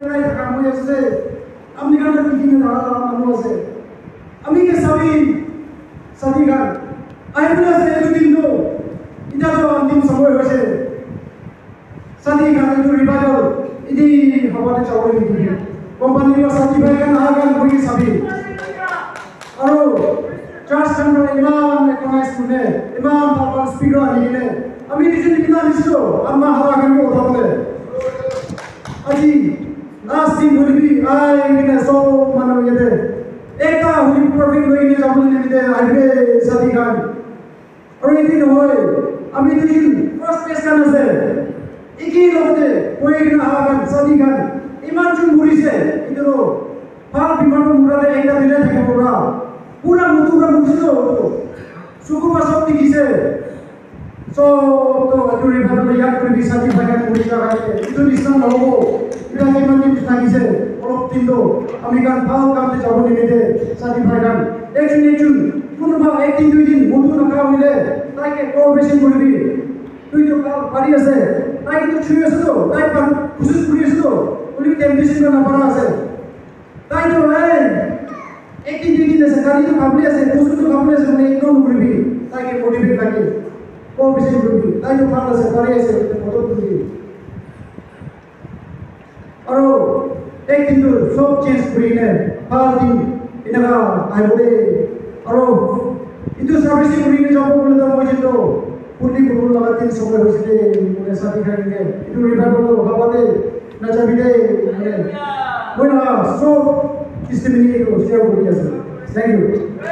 কাম হৈ আছে আপনি কারণে মিটিং এ মানুষ আছে আমি কে সাদি গান আইবলে আছে দুদিন তো এটা তো অন্তিম সময় হয়েছে সাদি গান একটু রিভাইভাল ইদি হবাতে চাবলে দিবি কোম্পানির সাদি ভাই গান আগান বই সাবি আর চার্জ কান্ডো ইমাম একনাইস শুনে ইমাম বাবা স্পিকার আনিলে আমি দিন বিনা নিছো আম্মা হাওয়া গান কথা বলে আজি Last thing will be I mean so mano yede ekta huli perfect hoye ne jabul ne bide aibe sadi gan aur edin hoy ami din first place kan ase eki logte hoye na hagan sadi gan iman chun murise idro phal biman murale ekta dile thake pura mutura murilo suku pasok dikise so to adu river yak kori sadi bhagan murisa gaite itu nisam logo এটা কিমান থাকিছে অলপ দিন আমি গান ভাও গানতে যাব নিমিতে সাদি ভাই গান একজন কোনোবা একদিন দুই দিন বন্ধু নকা হইলে তাইকে কোঅপারেশন করবি তুই তো পারি আছে তাই কিন্তু ছুঁয়ে আছে তো তাই খুশি করে আছে তো উনি টেম্পটেশন না পারা আছে তাই তো একদিন দুই দিন আছে গাড়ি তো ভাবলি আছে বস্তু তো ভাবলি আছে মানে ইগনোর করবি তাইকে মোটিভেট লাগে কোঅপারেশন করবি তাই তো ভালো আছে পারি আছে কত করবি और एक दिन तो सब चेंज करी ने हर दिन इनका आई बोले और इतो सर्विस करी ने जाबो बोले तो मुझे तो पुली को लगा दिन समय होइसे बोले साथी खाएंगे इतो रिवाइव को हवाते नचा बिदे बोले बोला सो सिस्टम नहीं को शेयर करी আছে थैंक यू